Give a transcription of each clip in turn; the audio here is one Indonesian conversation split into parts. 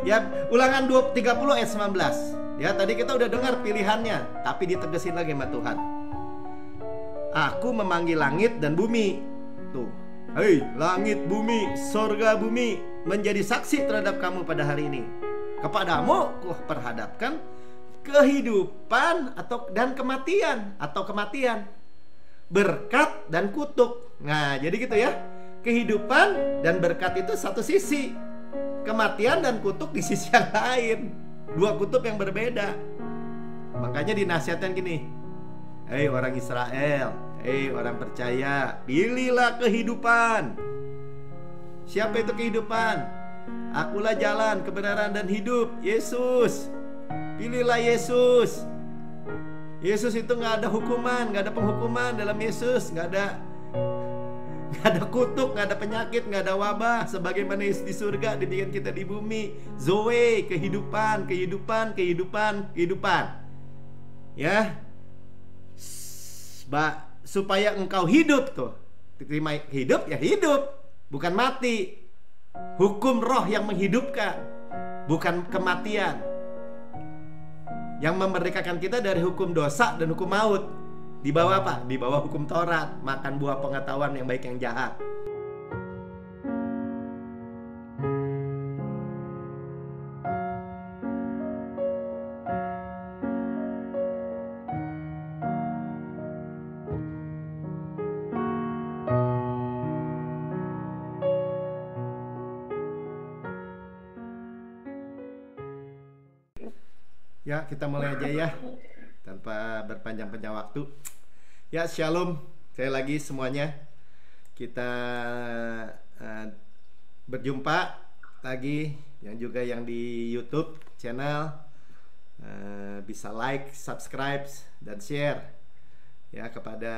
Ya, Ulangan 30 ayat 19. Ya, tadi kita udah dengar pilihannya, tapi ditegesin lagi sama Tuhan. Aku memanggil langit dan bumi. Tuh. Hei, langit bumi, sorga bumi, menjadi saksi terhadap kamu pada hari ini. Kepadamu ku perhadapkan kehidupan dan kematian, berkat dan kutuk. Nah, jadi gitu ya. Kehidupan dan berkat itu satu sisi, kematian dan kutuk di sisi yang lain. Dua kutub yang berbeda. Makanya dinasihatkan gini, hei orang Israel, hei orang percaya, pilihlah kehidupan. Siapa itu kehidupan? Akulah jalan, kebenaran dan hidup, Yesus. Pilihlah Yesus. Yesus itu gak ada hukuman, gak ada penghukuman dalam Yesus. Gak ada kutuk, gak ada penyakit, gak ada wabah. Sebagaimana Yesus di surga, demikian kita di bumi. Zoe, kehidupan. Ya, supaya engkau hidup tuh. Terima hidup ya hidup, bukan mati. Hukum roh yang menghidupkan, bukan kematian, yang memerdekakan kita dari hukum dosa dan hukum maut. Di bawah apa? Di bawah hukum Taurat, makan buah pengetahuan yang baik yang jahat. Ya, kita mulai aja ya, tanpa berpanjang-panjang waktu. Ya, shalom. Sekali lagi semuanya, kita berjumpa lagi, yang juga yang di YouTube channel. Bisa like, subscribe, dan share ya kepada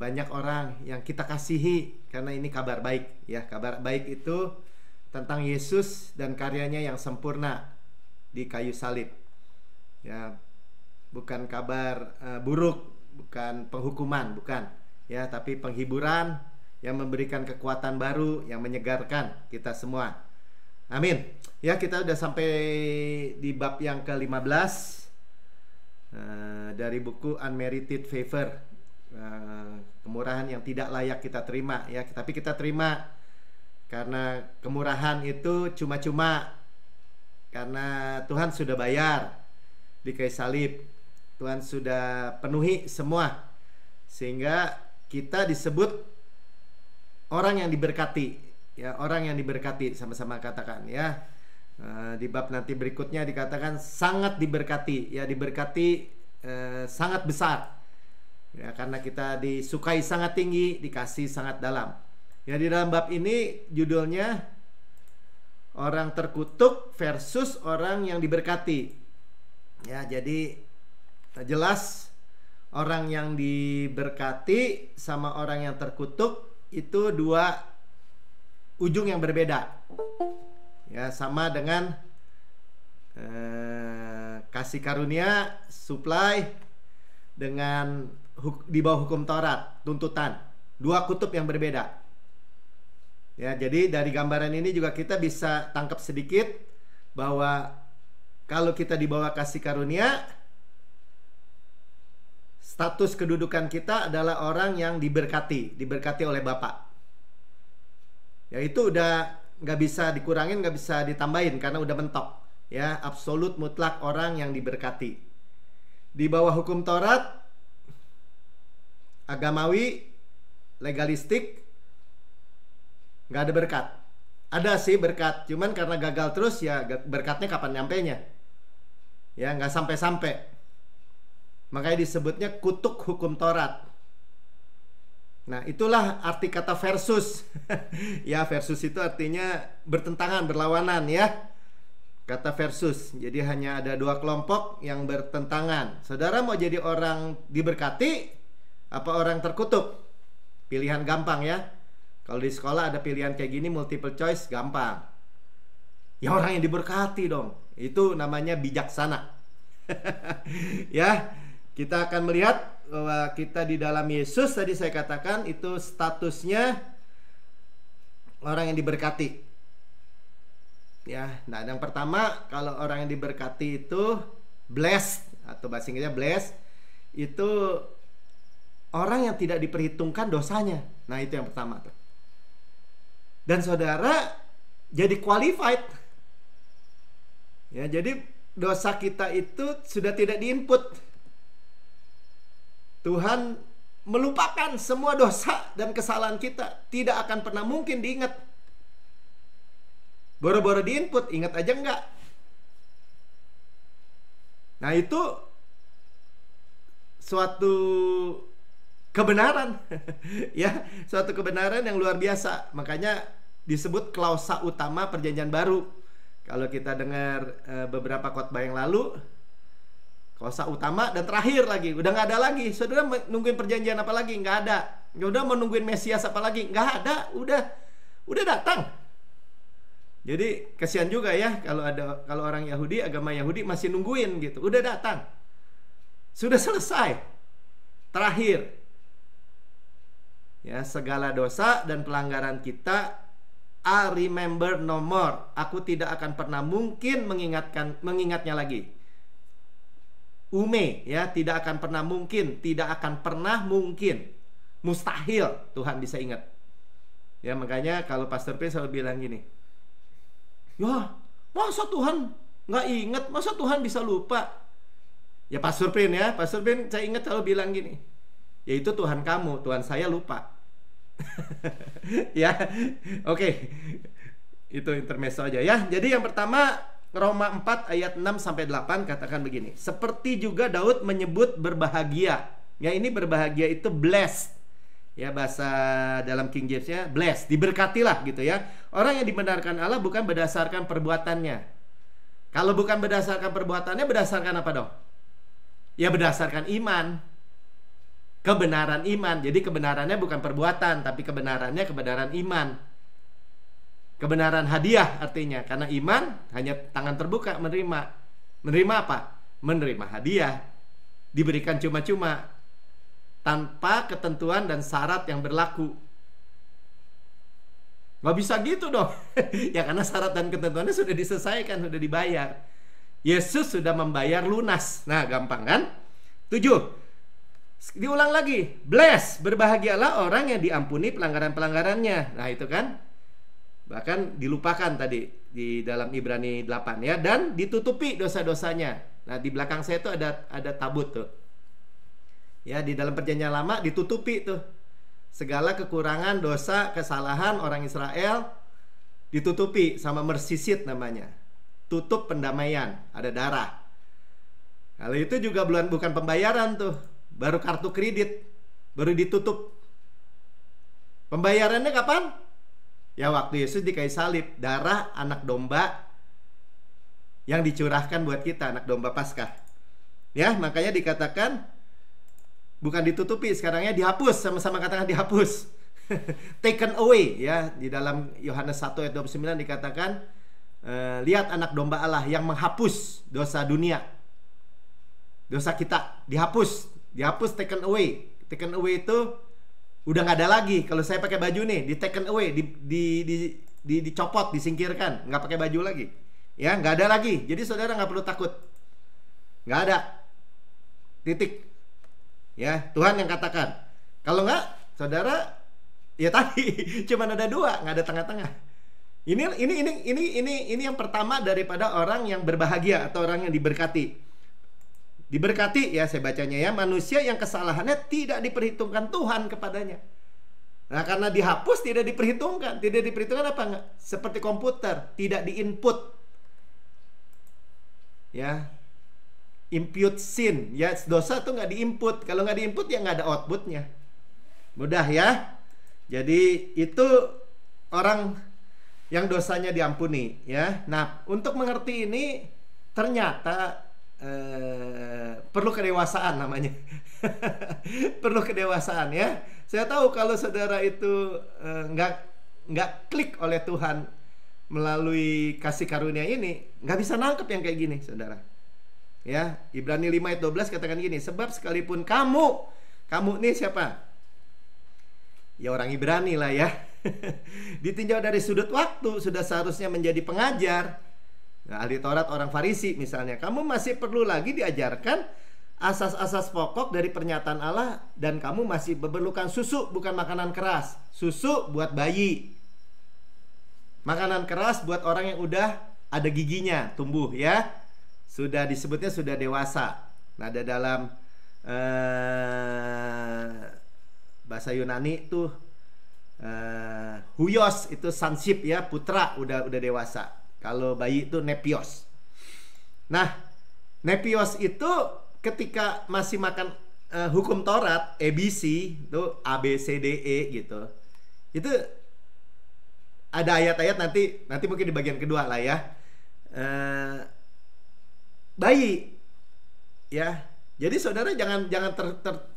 banyak orang yang kita kasihi, karena ini kabar baik ya. Kabar baik itu tentang Yesus dan karyanya yang sempurna di kayu salib. Ya, bukan kabar buruk, bukan penghukuman, bukan ya, tapi penghiburan yang memberikan kekuatan baru, yang menyegarkan kita semua. Amin. Ya, kita udah sampai di bab yang ke-15 dari buku Unmerited Favor, kemurahan yang tidak layak kita terima ya, tapi kita terima karena kemurahan itu cuma-cuma, karena Tuhan sudah bayar di kayu salib. Tuhan sudah penuhi semua, sehingga kita disebut orang yang diberkati ya, orang yang diberkati. Sama-sama katakan ya. Di bab nanti berikutnya dikatakan sangat diberkati ya, diberkati sangat besar ya, karena kita disukai sangat tinggi, dikasih sangat dalam ya. Di dalam bab ini judulnya orang terkutuk versus orang yang diberkati ya. Jadi jelas orang yang diberkati sama orang yang terkutuk itu dua ujung yang berbeda ya. Sama dengan kasih karunia, supply, dengan di bawah hukum Taurat, tuntutan. Dua kutub yang berbeda ya. Jadi dari gambaran ini juga kita bisa tangkap sedikit bahwa kalau kita di bawah kasih karunia, status kedudukan kita adalah orang yang diberkati oleh Bapa. Ya, itu udah nggak bisa dikurangin, nggak bisa ditambahin, karena udah mentok ya, absolut mutlak orang yang diberkati. Di bawah hukum Taurat, agamawi, legalistik, nggak ada berkat. Ada sih berkat, cuman karena gagal terus ya, berkatnya kapan nyampenya ya, nggak sampai-sampai. Makanya disebutnya kutuk hukum Taurat. Nah, itulah arti kata versus. Ya, versus itu artinya bertentangan, berlawanan ya. Kata versus. Jadi hanya ada dua kelompok yang bertentangan. Saudara mau jadi orang diberkati apa orang terkutuk? Pilihan gampang ya. Kalau di sekolah ada pilihan kayak gini, multiple choice, gampang. Ya, orang yang diberkati dong. Itu namanya bijaksana. Ya, kita akan melihat bahwa kita di dalam Yesus, tadi saya katakan itu statusnya orang yang diberkati ya. Nah, yang pertama, kalau orang yang diberkati itu blessed, atau bahasa Inggrisnya blessed, itu orang yang tidak diperhitungkan dosanya. Nah, itu yang pertama tuh. Dan saudara jadi qualified. Ya, jadi dosa kita itu sudah tidak diinput. Tuhan melupakan semua dosa dan kesalahan kita. Tidak akan pernah mungkin diingat. Boro-boro diinput, ingat aja enggak. Nah, itu suatu kebenaran. Ya, suatu kebenaran yang luar biasa. Makanya disebut klausa utama perjanjian baru. Kalau kita dengar beberapa khotbah yang lalu, klausa utama dan terakhir lagi, udah nggak ada lagi. Saudara nungguin perjanjian apa lagi? Nggak ada. Udah mau nungguin Mesias apa lagi? Nggak ada. Udah datang. Jadi kasihan juga ya kalau orang Yahudi, agama Yahudi masih nungguin gitu. Udah datang. Sudah selesai. Terakhir. Ya, segala dosa dan pelanggaran kita, I remember no more. Aku tidak akan pernah mungkin mengingatnya lagi. Ume, ya, tidak akan pernah mungkin, tidak akan pernah mungkin. Mustahil Tuhan bisa ingat. Ya, makanya kalau Pastor P selalu bilang gini, ya, masa Tuhan nggak ingat? Masa Tuhan bisa lupa? Ya, Pastor Pin saya ingat selalu bilang gini, ya, itu Tuhan kamu, Tuhan saya lupa. Ya, oke. Itu intermezzo aja ya. Jadi yang pertama, Roma 4 ayat 6-8 katakan begini, seperti juga Daud menyebut berbahagia. Ya, ini berbahagia itu blessed. Ya, bahasa dalam King James-nya blessed, diberkatilah gitu ya. Orang yang dibenarkan Allah bukan berdasarkan perbuatannya. Kalau bukan berdasarkan perbuatannya, berdasarkan apa dong? Ya, berdasarkan iman. Kebenaran iman. Jadi kebenarannya bukan perbuatan, tapi kebenarannya kebenaran iman. Kebenaran hadiah artinya, karena iman hanya tangan terbuka menerima. Menerima apa? Menerima hadiah. Diberikan cuma-cuma, tanpa ketentuan dan syarat yang berlaku. Gak bisa gitu dong. Ya, karena syarat dan ketentuannya sudah diselesaikan, sudah dibayar. Yesus sudah membayar lunas. Nah, gampang kan? 7. Diulang lagi, bless, berbahagialah orang yang diampuni pelanggaran-pelanggarannya. Nah, itu kan bahkan dilupakan tadi di dalam Ibrani 8 ya, dan ditutupi dosa-dosanya. Nah, di belakang saya itu ada tabut tuh. Ya, di dalam perjanjian lama ditutupi tuh. Segala kekurangan, dosa, kesalahan orang Israel ditutupi sama mercy seat namanya. Tutup pendamaian, ada darah. Kalau itu juga bukan pembayaran tuh. Baru kartu kredit, baru ditutup. Pembayarannya kapan? Ya, waktu Yesus di kayu salib, darah anak domba yang dicurahkan buat kita, anak domba Paskah. Ya, makanya dikatakan bukan ditutupi, sekarangnya dihapus, sama-sama katakan dihapus. Taken away, ya, di dalam Yohanes 1 ayat 29 dikatakan, lihat anak domba Allah yang menghapus dosa dunia. Dosa kita dihapus. Dihapus, taken away. Taken away itu udah nggak ada lagi. Kalau saya pakai baju nih, di taken away, dicopot, disingkirkan, nggak pakai baju lagi. Ya, nggak ada lagi. Jadi saudara nggak perlu takut. Nggak ada. Titik. Ya, Tuhan yang katakan. Kalau nggak, saudara, ya tadi cuman ada dua, nggak ada tengah-tengah. Ini yang pertama daripada orang yang berbahagia atau orang yang diberkati. Diberkati, ya, saya bacanya ya, manusia yang kesalahannya tidak diperhitungkan Tuhan kepadanya. Nah, karena dihapus tidak diperhitungkan. Tidak diperhitungkan apa enggak? Seperti komputer, tidak diinput. Ya, impute sin, ya, dosa tuh nggak diinput. Kalau nggak diinput ya nggak ada outputnya. Mudah ya. Jadi itu orang yang dosanya diampuni, ya. Nah, untuk mengerti ini ternyata perlu kedewasaan namanya. Perlu kedewasaan, ya. Saya tahu kalau saudara itu nggak klik oleh Tuhan melalui kasih karunia ini, nggak bisa nangkep yang kayak gini, saudara. Ya, Ibrani 5 ayat 12 katakan gini, sebab sekalipun kamu nih siapa? Ya, orang Ibrani lah ya. Ditinjau dari sudut waktu, sudah seharusnya menjadi pengajar. Nah, ahli Taurat orang Farisi misalnya, kamu masih perlu lagi diajarkan asas-asas pokok dari pernyataan Allah, dan kamu masih memerlukan susu, bukan makanan keras. Susu buat bayi, makanan keras buat orang yang udah ada giginya tumbuh, ya. Sudah disebutnya sudah dewasa. Nah, ada dalam bahasa Yunani tuh huios itu sonship, ya, putra udah dewasa. Kalau bayi itu nepios. Nah, nepios itu ketika masih makan hukum Taurat, ABC itu A B C D E gitu. Itu ada ayat-ayat nanti mungkin di bagian kedua lah, ya. Bayi, ya. Jadi saudara jangan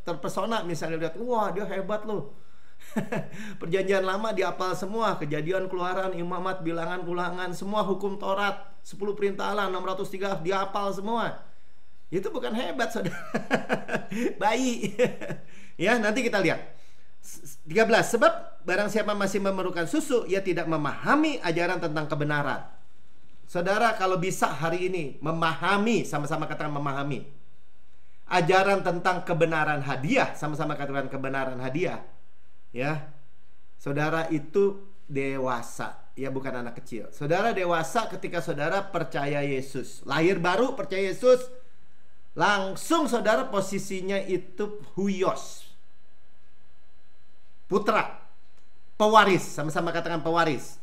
terpesona misalnya lihat, wah dia hebat loh. Perjanjian lama dihafal semua, Kejadian, Keluaran, Imamat, Bilangan, Ulangan, semua hukum Taurat, 10 perintah Allah, 603 dihafal semua. Itu bukan hebat, saudara. Bayi. Ya, nanti kita lihat 13. Sebab barang siapa masih memerlukan susu, ia tidak memahami ajaran tentang kebenaran. Saudara, kalau bisa hari ini memahami, sama-sama katakan memahami, ajaran tentang kebenaran hadiah, sama-sama katakan kebenaran hadiah. Ya, saudara itu dewasa, ya, bukan anak kecil. Saudara dewasa ketika saudara percaya Yesus, lahir baru percaya Yesus, langsung saudara posisinya itu huios, putra, pewaris, sama-sama katakan pewaris.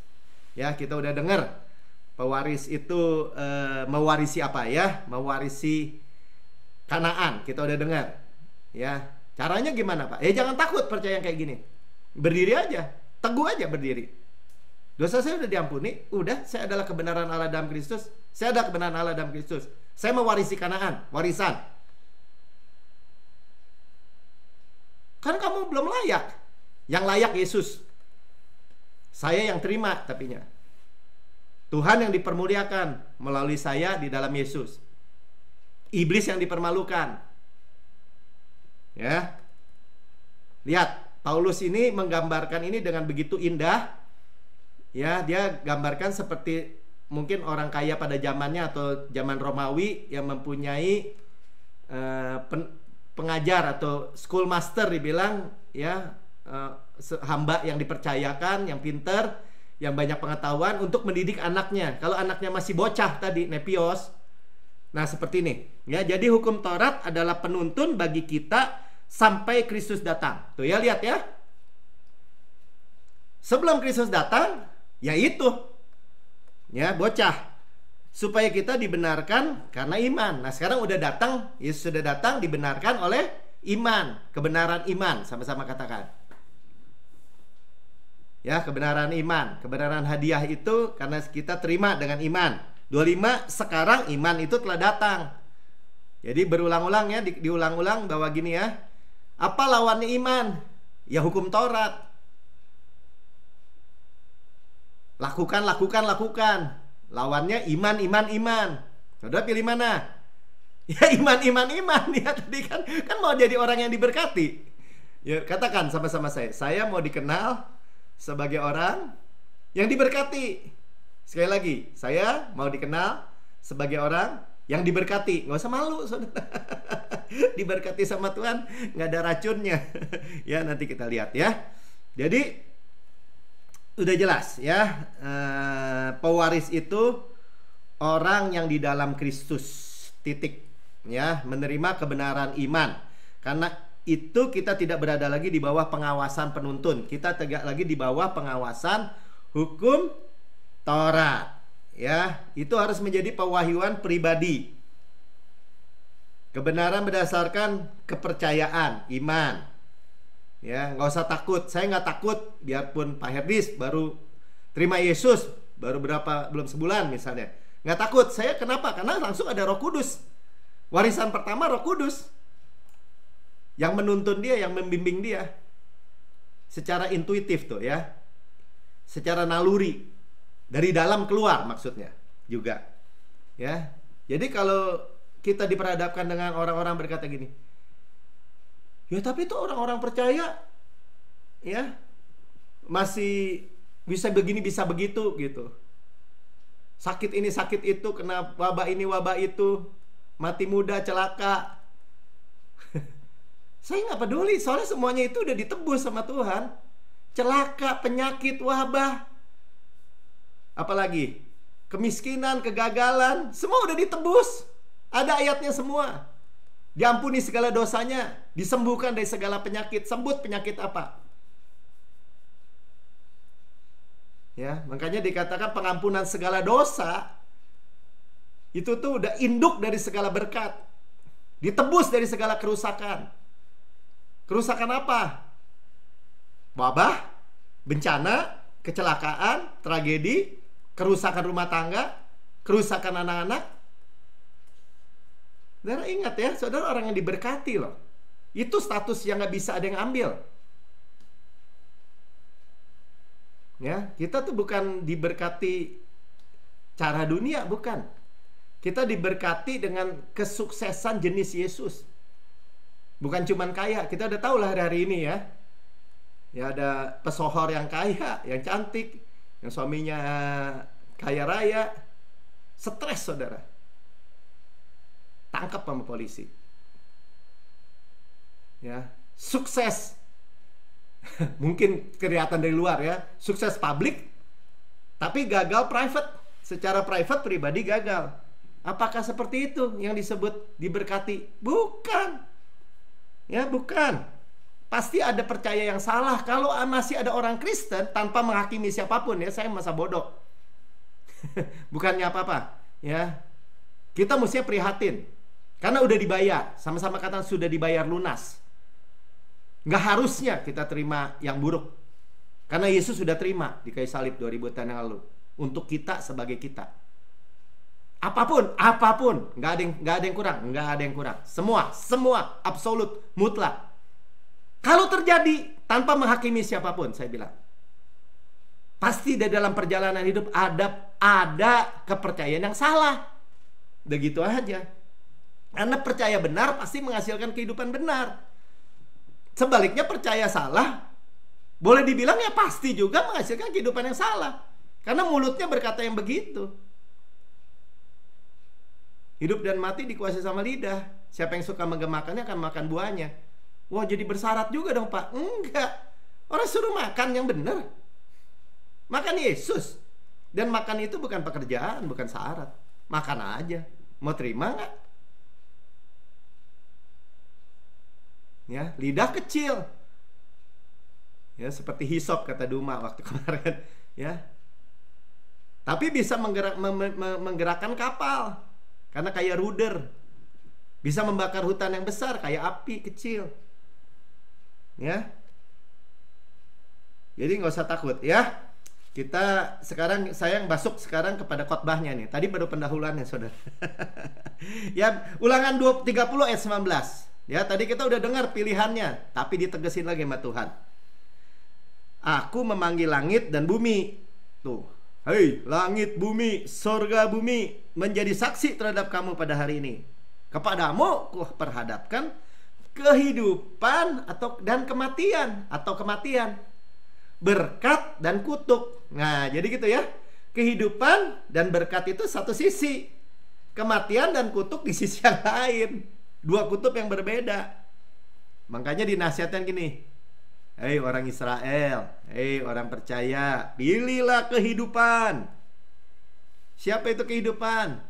Ya, kita udah dengar pewaris itu mewarisi apa, ya? Mewarisi Kanaan, kita udah dengar. Ya, caranya gimana, Pak? Jangan takut percaya yang kayak gini. Berdiri aja, teguh aja berdiri. Dosa saya udah diampuni, udah, saya adalah kebenaran Allah dalam Kristus. Saya ada kebenaran Allah dalam Kristus. Saya mewarisi Kanaan, warisan. Kan kamu belum layak. Yang layak Yesus. Saya yang terima tapinya. Tuhan yang dipermuliakan melalui saya di dalam Yesus. Iblis yang dipermalukan. Ya. Lihat, Paulus ini menggambarkan ini dengan begitu indah. Ya, dia gambarkan seperti mungkin orang kaya pada zamannya atau zaman Romawi yang mempunyai pengajar atau school master dibilang, ya, hamba yang dipercayakan, yang pinter, yang banyak pengetahuan untuk mendidik anaknya. Kalau anaknya masih bocah tadi, nepios. Nah, seperti ini. Ya, jadi hukum Taurat adalah penuntun bagi kita sampai Kristus datang. Tuh ya, lihat ya. Sebelum Kristus datang, ya itu. Ya, bocah. Supaya kita dibenarkan karena iman. Nah, sekarang udah datang, Yesus sudah datang, dibenarkan oleh iman. Kebenaran iman, sama-sama katakan. Ya, kebenaran iman. Kebenaran hadiah itu karena kita terima dengan iman. 25, sekarang iman itu telah datang. Jadi berulang-ulang, ya, diulang-ulang bahwa gini, ya. Apa lawannya iman? Ya hukum Taurat. Lakukan. Lawannya iman. Saudara pilih mana? Ya iman. Ya tadi kan mau jadi orang yang diberkati. Ya, katakan sama-sama saya mau dikenal sebagai orang yang diberkati. Sekali lagi, saya mau dikenal sebagai orang yang diberkati. Nggak usah malu, saudara. Diberkati sama Tuhan, nggak ada racunnya. Ya, nanti kita lihat, ya. Jadi udah jelas, ya. Pewaris itu orang yang di dalam Kristus, titik, ya, menerima kebenaran iman. Karena itu kita tidak berada lagi di bawah pengawasan penuntun. Kita tegak lagi di bawah pengawasan hukum Taurat. Ya, itu harus menjadi pewahyuan pribadi. Kebenaran berdasarkan kepercayaan, iman. Ya, nggak usah takut. Saya nggak takut, biarpun Pak Herdis baru terima Yesus belum sebulan misalnya. Nggak takut. Saya kenapa? Karena langsung ada Roh Kudus. Warisan pertama Roh Kudus yang menuntun dia, yang membimbing dia secara intuitif tuh, ya, secara naluri, dari dalam keluar maksudnya juga, ya. Jadi kalau kita diperhadapkan dengan orang-orang berkata gini, ya tapi itu orang-orang percaya, ya, masih bisa begini bisa begitu gitu. Sakit ini sakit itu, kena wabah ini wabah itu, mati muda, celaka. Saya nggak peduli, soalnya semuanya itu udah ditebus sama Tuhan. Celaka, penyakit, wabah, apalagi kemiskinan, kegagalan, semua udah ditebus. Ada ayatnya semua. Diampuni segala dosanya, disembuhkan dari segala penyakit. Sebut penyakit apa? Ya, makanya dikatakan pengampunan segala dosa itu tuh udah induk dari segala berkat. Ditebus dari segala kerusakan. Kerusakan apa? Wabah, bencana, kecelakaan, tragedi, kerusakan rumah tangga, kerusakan anak-anak. Saudara ingat ya, saudara orang yang diberkati loh. Itu status yang gak bisa ada yang ambil. Ya, kita tuh bukan diberkati cara dunia, bukan. Kita diberkati dengan kesuksesan jenis Yesus. Bukan cuman kaya, kita udah tahu lah hari ini ya. Ya ada pesohor yang kaya, yang cantik, yang suaminya kaya raya, stres saudara. Tangkap sama polisi. Ya, sukses. Mungkin kelihatan dari luar ya, sukses publik, tapi gagal private. Secara private pribadi gagal. Apakah seperti itu yang disebut diberkati? Bukan. Ya, bukan. Pasti ada percaya yang salah. Kalau masih ada orang Kristen tanpa menghakimi siapapun ya, saya masa bodoh. Bukannya apa-apa, ya. Kita mestinya prihatin. Karena udah dibayar, sama-sama kata sudah dibayar lunas. Nggak harusnya kita terima yang buruk. Karena Yesus sudah terima di kayu salib 2000 tahun yang lalu. Untuk kita sebagai kita. Apapun, nggak ada yang kurang. Semua, absolut, mutlak. Kalau terjadi tanpa menghakimi siapapun, saya bilang, pasti di dalam perjalanan hidup ada kepercayaan yang salah. Begitu aja. Karena percaya benar pasti menghasilkan kehidupan benar. Sebaliknya percaya salah, boleh dibilang ya pasti juga menghasilkan kehidupan yang salah. Karena mulutnya berkata yang begitu. Hidup dan mati dikuasai sama lidah. Siapa yang suka menggemakannya akan makan buahnya. Wah, jadi bersyarat juga dong Pak. Enggak. Orang suruh makan yang benar. Makan Yesus. Dan makan itu bukan pekerjaan, bukan syarat. Makan aja. Mau terima nggak? Ya, lidah kecil. Ya, seperti hisop kata Duma waktu kemarin, ya. Tapi bisa menggerakkan kapal. Karena kayak rudder. Bisa membakar hutan yang besar kayak api kecil. Ya. Jadi nggak usah takut ya. Kita sekarang, saya masuk sekarang kepada khotbahnya nih. Tadi baru pendahuluannya, Saudara. Ya, Ulangan 30 ayat 19. Ya, tadi kita udah dengar pilihannya, tapi ditegesin lagi sama Tuhan. Aku memanggil langit dan bumi. Tuh. Hei, langit, bumi, sorga, bumi, menjadi saksi terhadap kamu pada hari ini. Kepadamu ku perhadapkan kehidupan dan kematian, berkat dan kutuk. Nah, jadi gitu ya. Kehidupan dan berkat itu satu sisi, kematian dan kutuk di sisi yang lain. Dua kutub yang berbeda. Makanya dinasihatkan gini, hei orang Israel, hei orang percaya, pilihlah kehidupan. Siapa itu kehidupan?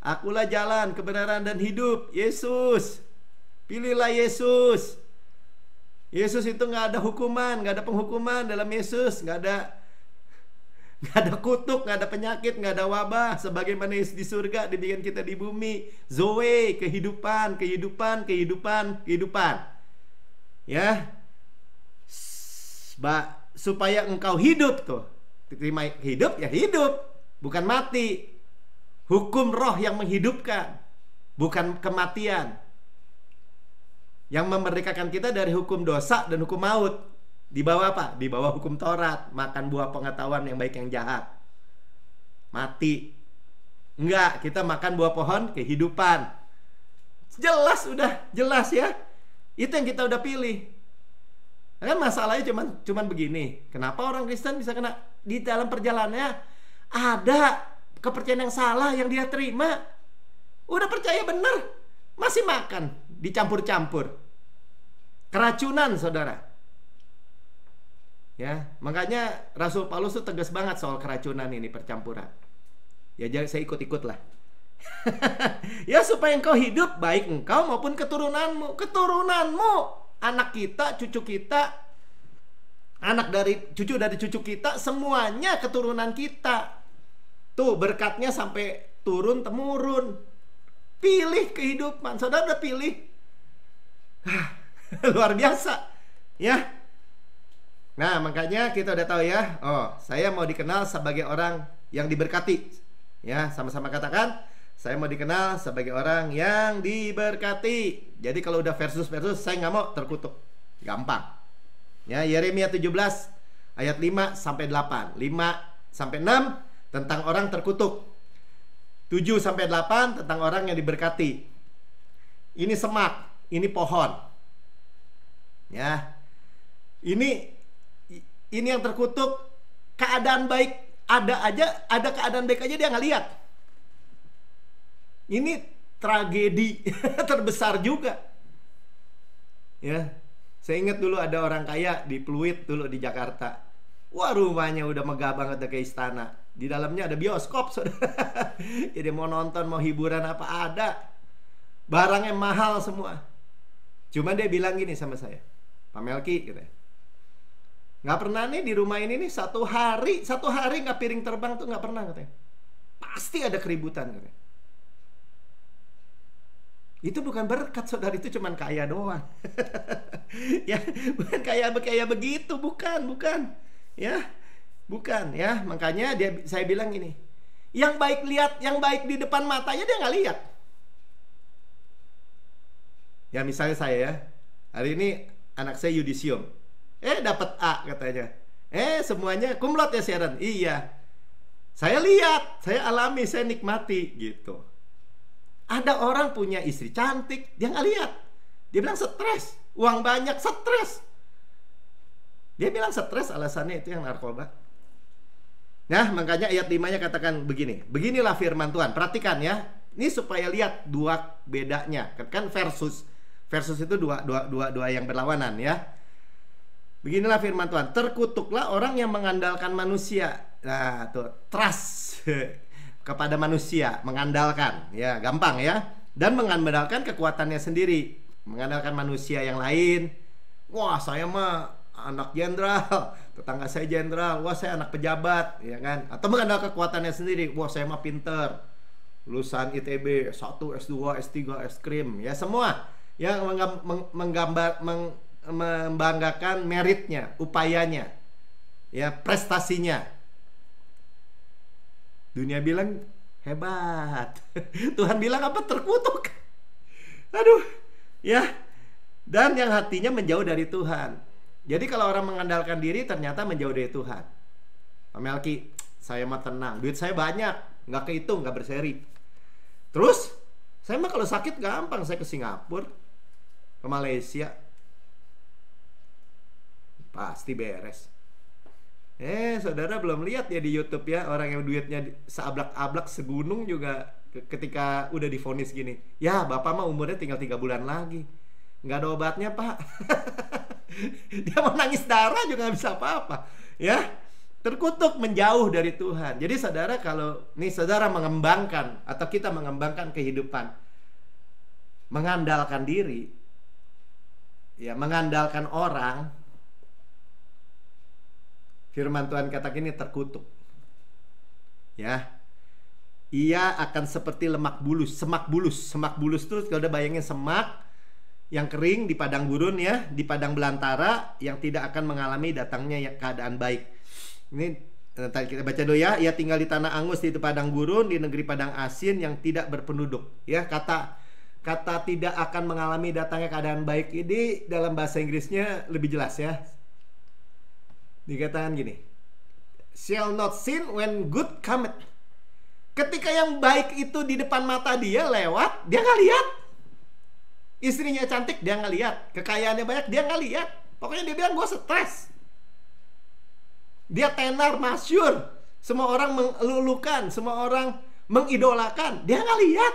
Akulah jalan, kebenaran dan hidup, Yesus. Pilihlah Yesus. Yesus itu nggak ada hukuman, nggak ada penghukuman dalam Yesus, nggak ada kutuk, nggak ada penyakit, nggak ada wabah. Sebagaimana Yesus di surga, demikian kita di bumi. Zoe, kehidupan. Ya, supaya engkau hidup tuh. Terima hidup ya hidup, bukan mati. Hukum roh yang menghidupkan, bukan kematian. Yang memerdekakan kita dari hukum dosa dan hukum maut. Di bawah apa? Di bawah hukum Taurat. Makan buah pengetahuan yang baik yang jahat, mati. Enggak, kita makan buah pohon kehidupan. Jelas, udah jelas ya. Itu yang kita udah pilih. Kan masalahnya cuman begini. Kenapa orang Kristen bisa kena? Di dalam perjalanannya ada kepercayaan yang salah yang dia terima. Udah percaya bener, masih makan, dicampur-campur. Keracunan, saudara. Ya, makanya Rasul Paulus tuh tegas banget soal keracunan ini, percampuran. Ya jangan saya ikut-ikut lah. Ya supaya engkau hidup, baik engkau maupun keturunanmu. Keturunanmu, anak kita, cucu kita, anak dari cucu kita, semuanya keturunan kita. Tuh berkatnya sampai turun temurun. Pilih kehidupan. Saudara udah pilih. Luar biasa. Ya. Nah makanya kita udah tahu ya. Oh, saya mau dikenal sebagai orang yang diberkati. Ya, sama-sama katakan, saya mau dikenal sebagai orang yang diberkati. Jadi kalau udah versus-versus, saya nggak mau terkutuk. Gampang. Ya, Yeremia 17 ayat 5 sampai 8. 5 sampai 6 tentang orang terkutuk. 7 sampai 8 tentang orang yang diberkati. Ini semak, ini pohon. Ya. Ini yang terkutuk, keadaan baik ada keadaan baik aja dia nggak lihat. Ini tragedi terbesar juga. Ya, saya ingat dulu ada orang kaya di Pluit dulu di Jakarta. Wah, rumahnya udah megah banget, udah kayak istana. Di dalamnya ada bioskop, saudara. Jadi mau nonton, mau hiburan apa ada. Barangnya mahal semua. Cuma dia bilang gini sama saya, Pak Melki, gitu ya, nggak pernah nih di rumah ini nih satu hari nggak piring terbang tuh nggak pernah, katanya. Pasti ada keributan, katanya. Itu bukan berkat, saudara, itu cuman kaya doang. Ya, bukan kaya begitu, bukan. Ya, bukan ya. Makanya saya bilang gini, yang baik lihat, yang baik di depan matanya dia nggak lihat. Ya misalnya saya ya, hari ini anak saya yudisium. Dapat A katanya. Semuanya cum laude ya Sharon? Iya. Saya lihat, saya alami, saya nikmati gitu. Ada orang punya istri cantik, dia nggak lihat. Dia bilang stres, uang banyak, stres. Dia bilang stres, alasannya itu yang narkoba. Nah, makanya ayat 5-nya katakan begini. Beginilah firman Tuhan. Perhatikan ya. Ini supaya lihat dua bedanya. Kan versus itu dua yang berlawanan ya. Beginilah firman Tuhan, terkutuklah orang yang mengandalkan manusia. Nah, tuh, trust kepada manusia, mengandalkan, ya, gampang ya. Dan mengandalkan kekuatannya sendiri, mengandalkan manusia yang lain. Wah, saya mah anak jenderal, tetangga saya jenderal, wah saya anak pejabat, ya kan? Atau mengandalkan kekuatannya sendiri, wah saya mah pinter, lulusan ITB, 1, S2, S3, es krim, ya semua yang membanggakan meritnya, upayanya, ya prestasinya. Dunia bilang hebat, Tuhan bilang apa? Terkutuk. Aduh, ya. Dan yang hatinya menjauh dari Tuhan. Jadi kalau orang mengandalkan diri ternyata menjauh dari Tuhan. Pak Melki, saya mah tenang, duit saya banyak, nggak kehitung, nggak berseri. Terus saya mah kalau sakit gampang, saya ke Singapura, ke Malaysia, pasti beres. Saudara belum lihat ya di YouTube ya, orang yang duitnya seablak-ablak segunung juga ketika udah divonis gini, ya bapak mah umurnya tinggal 3 bulan lagi, nggak ada obatnya pak. Dia mau nangis darah juga nggak bisa apa-apa, ya. Terkutuk, menjauh dari Tuhan. Jadi saudara, kalau nih saudara mengembangkan atau kita mengembangkan kehidupan mengandalkan diri, ya, mengandalkan orang, firman Tuhan kata gini, terkutuk. Ya. Ia akan seperti lemak bulus, semak bulus. Semak bulus itu kalau udah bayangin semak yang kering di padang gurun ya, di padang belantara yang tidak akan mengalami datangnya keadaan baik. Ini tadi kita baca dulu ya. Ia tinggal di tanah angus, di padang gurun, di negeri padang asin yang tidak berpenduduk. Ya, kata tidak akan mengalami datangnya keadaan baik ini dalam bahasa Inggrisnya lebih jelas ya. Dikatakan gini, shall not sin when good cometh. Ketika yang baik itu di depan mata dia lewat, dia nggak lihat. Istrinya cantik, dia nggak lihat. Kekayaannya banyak, dia nggak lihat. Pokoknya dia bilang gue stres. Dia tenar, masyhur, semua orang mengelulukan, semua orang mengidolakan. Dia nggak lihat.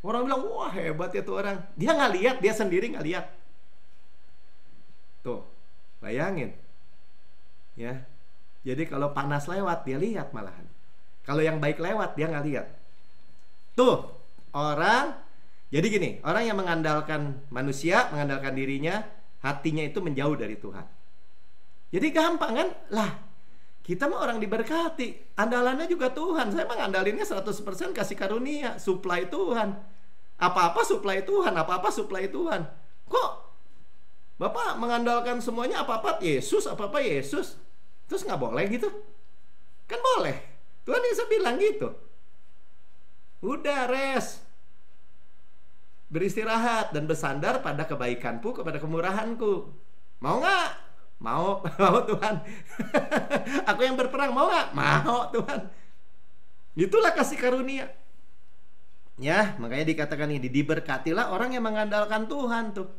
Orang bilang, wah hebat ya tuh orang. Dia nggak lihat, dia sendiri nggak lihat. Tuh, bayangin. Ya, jadi kalau panas lewat, dia lihat malahan. Kalau yang baik lewat, dia nggak lihat. Tuh, orang. Jadi gini, orang yang mengandalkan manusia, mengandalkan dirinya, hatinya itu menjauh dari Tuhan. Jadi gampang kan? Lah, kita mah orang diberkati, andalannya juga Tuhan. Saya mengandalinnya 100% kasih karunia, supply Tuhan. Apa-apa supply Tuhan, apa-apa supply Tuhan. Kok Bapak mengandalkan semuanya apa-apa Yesus, apa-apa Yesus? Terus nggak boleh gitu? Kan boleh. Tuhan bisa bilang gitu. Udah rest, beristirahat dan bersandar pada kebaikanku, kepada kemurahanku. Mau nggak? Mau, mau Tuhan. Aku yang berperang, mau nggak? Mau Tuhan. Itulah kasih karunia. Ya, makanya dikatakan ini, diberkatilah orang yang mengandalkan Tuhan tuh.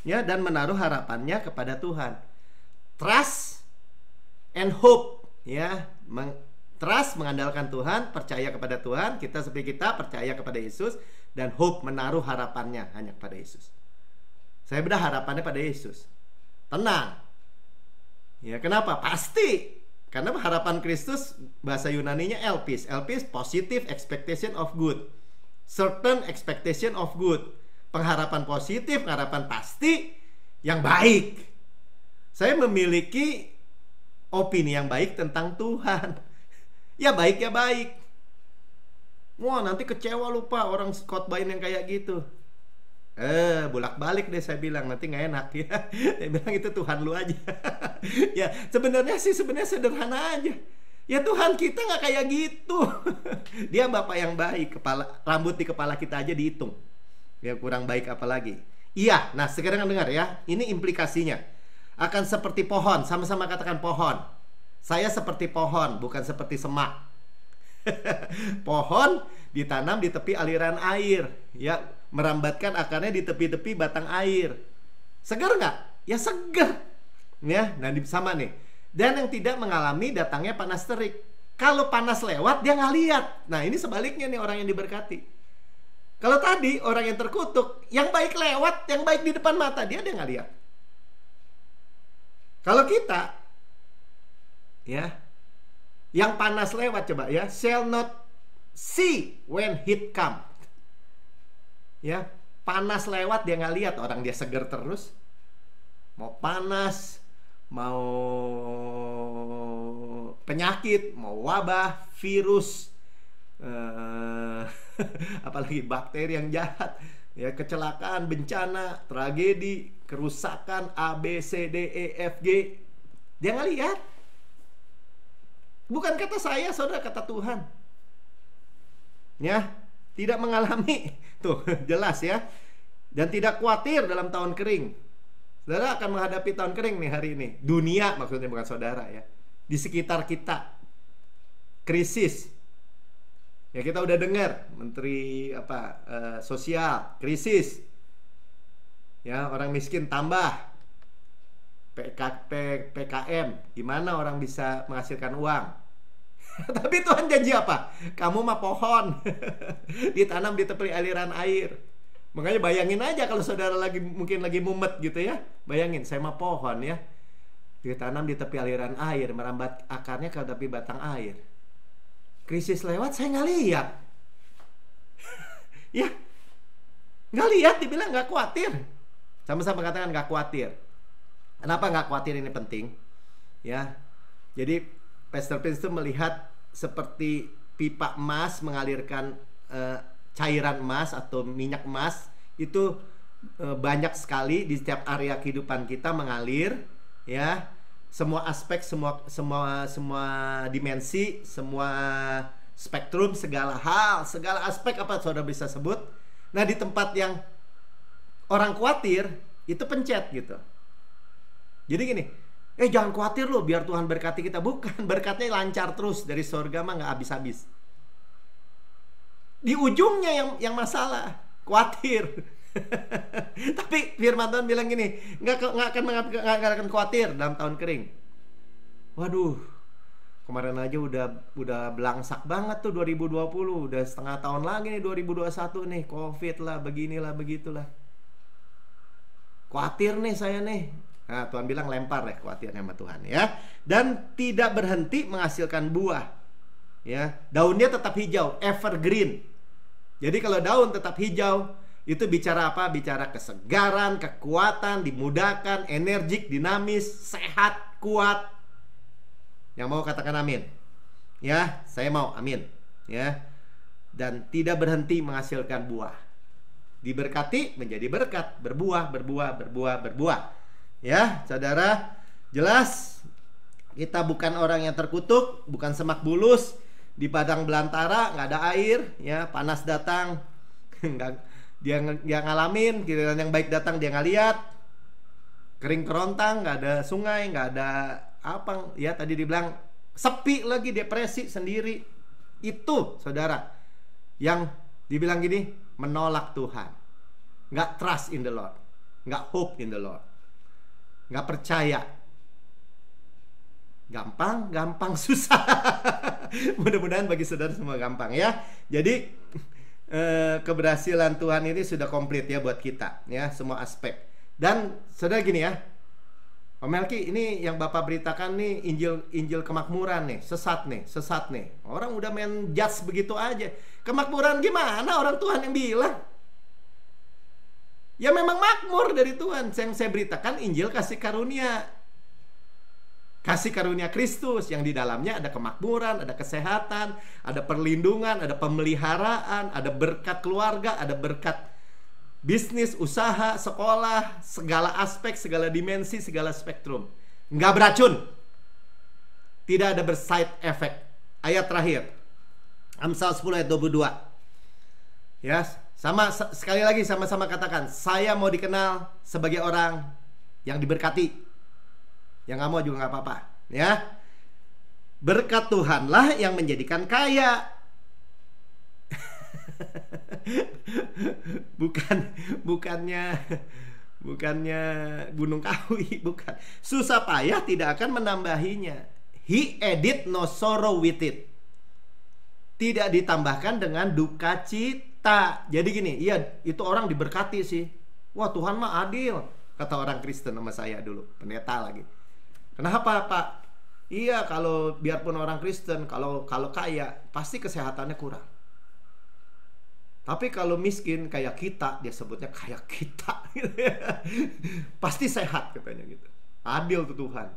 Ya, dan menaruh harapannya kepada Tuhan. Trust and hope, ya. Trust mengandalkan Tuhan, percaya kepada Tuhan, kita seperti kita percaya kepada Yesus, dan hope menaruh harapannya hanya kepada Yesus. Saya beda harapannya pada Yesus. Tenang. Ya, kenapa? Pasti. Karena harapan Kristus bahasa Yunaninya elpis. Elpis positive expectation of good. Certain expectation of good. Pengharapan positif, pengharapan pasti yang baik. Saya memiliki opini yang baik tentang Tuhan. Ya baik ya baik. Wah, nanti kecewa lupa orang khotbahin yang kayak gitu. Bolak-balik deh saya bilang, nanti nggak enak ya. Saya bilang itu Tuhan lu aja. Ya sebenarnya sederhana aja. Ya Tuhan kita nggak kayak gitu. Dia Bapak yang baik, rambut di kepala kita aja dihitung. Ya kurang baik apalagi. Iya, nah sekarang dengar ya. Ini implikasinya. Akan seperti pohon, sama-sama katakan pohon. Saya seperti pohon, bukan seperti semak. Pohon ditanam di tepi aliran air, ya, merambatkan akarnya di tepi-tepi batang air. Segar nggak? Ya segar. Ya, nah sama nih. Dan yang tidak mengalami datangnya panas terik. Kalau panas lewat dia nggak lihat. Nah ini sebaliknya nih orang yang diberkati. Kalau tadi orang yang terkutuk, yang baik lewat, yang baik di depan mata dia nggak lihat. Kalau kita, ya, yang panas lewat coba ya, shall not see when heat come. Ya, panas lewat dia nggak lihat, orang dia seger terus. Mau panas, mau penyakit, mau wabah, virus, apalagi bakteri yang jahat, ya, kecelakaan, bencana, tragedi, kerusakan A, B, C, D, E, F, G, dia nggak lihat. Bukan kata saya, saudara, kata Tuhan. Ya, tidak mengalami, tuh jelas ya, dan tidak khawatir dalam tahun kering. Saudara akan menghadapi tahun kering nih hari ini. Dunia maksudnya, bukan saudara ya. Di sekitar kita krisis. Ya kita udah dengar menteri sosial krisis. Ya, orang miskin tambah. PKM, gimana orang bisa menghasilkan uang? Tapi Tuhan janji apa? Kamu mah pohon ditanam di tepi aliran air. Makanya bayangin aja kalau saudara mungkin lagi mumet gitu ya. Bayangin, saya mah pohon ya, ditanam di tepi aliran air, merambat akarnya ke tepi batang air. Krisis lewat saya nggak lihat. Ya, nggak lihat, dibilang nggak khawatir. Sama-sama katakan nggak khawatir. Kenapa nggak khawatir ini penting? Ya, jadi Pastor Prince itu melihat seperti pipa emas mengalirkan cairan emas atau minyak emas itu banyak sekali di setiap area kehidupan kita mengalir, ya. Semua aspek, semua dimensi, semua spektrum, segala hal, segala aspek apa saudara bisa sebut. Nah, di tempat yang orang khawatir itu pencet gitu. Jadi gini, jangan khawatir loh biar Tuhan berkati kita. Bukan, berkatnya lancar terus dari surga mah nggak habis-habis. Di ujungnya yang masalah, khawatir. Tapi firman Tuhan bilang gini, nggak akan khawatir dalam tahun kering. Waduh, kemarin aja udah belangsak banget tuh 2020, udah setengah tahun lagi nih 2021 nih, Covid lah, beginilah, begitulah. Khawatir nih saya nih. Nah, Tuhan bilang lempar deh khawatirnya sama Tuhan ya. Dan tidak berhenti menghasilkan buah. Ya, daunnya tetap hijau, evergreen. Jadi kalau daun tetap hijau, itu bicara apa? Bicara kesegaran, kekuatan, dimudahkan, energik, dinamis, sehat, kuat. Yang mau katakan amin. Ya, saya mau amin. Ya. Dan tidak berhenti menghasilkan buah. Diberkati menjadi berkat, berbuah, berbuah, berbuah, berbuah. Ya, saudara, jelas kita bukan orang yang terkutuk, bukan semak bulus di padang belantara, nggak ada air, ya, panas datang, dia ngalamin, giliran yang baik datang dia nggak lihat, kering kerontang, nggak ada sungai, nggak ada apa, ya tadi dibilang sepi lagi, depresi sendiri. Itu saudara yang dibilang gini, menolak Tuhan, nggak trust in the Lord, nggak hope in the Lord, nggak percaya. Gampang susah. Mudah-mudahan bagi saudara semua gampang ya. Jadi keberhasilan Tuhan ini sudah komplit ya buat kita ya, semua aspek. Dan saudara gini ya, Om Melki, ini yang Bapak beritakan nih Injil kemakmuran nih, sesat nih. Orang udah main judge begitu aja. Kemakmuran gimana? Orang Tuhan yang bilang. Ya memang makmur dari Tuhan. Yang saya beritakan Injil kasih karunia. Kasih karunia Kristus yang di dalamnya ada kemakmuran, ada kesehatan, ada perlindungan, ada pemeliharaan, ada berkat keluarga, ada berkat bisnis, usaha, sekolah, segala aspek, segala dimensi, segala spektrum. Nggak beracun. Tidak ada berside effect. Ayat terakhir, Amsal 10 ayat 22. Ya, sekali lagi sama-sama katakan, saya mau dikenal sebagai orang yang diberkati. Yang nggak mau juga nggak apa-apa, ya. Berkat Tuhanlah yang menjadikan kaya. bukannya Gunung Kawi, bukan. Susah payah tidak akan menambahinya. He added no sorrow with it. Tidak ditambahkan dengan duka cita. Jadi gini, iya itu orang diberkati sih. Wah, Tuhan mah adil, kata orang Kristen sama saya dulu, pendeta lagi. Kenapa Pak? Iya, kalau biarpun orang Kristen, kalau kaya pasti kesehatannya kurang. Tapi kalau miskin kayak kita, dia sebutnya kayak kita, pasti sehat katanya gitu. Adil tuh Tuhan.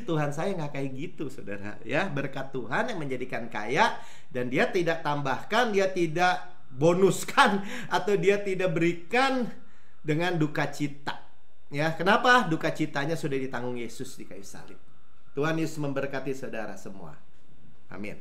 Tuhan saya nggak kayak gitu, saudara. Ya, berkat Tuhan yang menjadikan kaya, dan dia tidak tambahkan, dia tidak bonuskan, atau dia tidak berikan dengan duka cita. Ya, kenapa? Duka citanya sudah ditanggung Yesus di kayu salib. Tuhan Yesus memberkati saudara semua. Amin.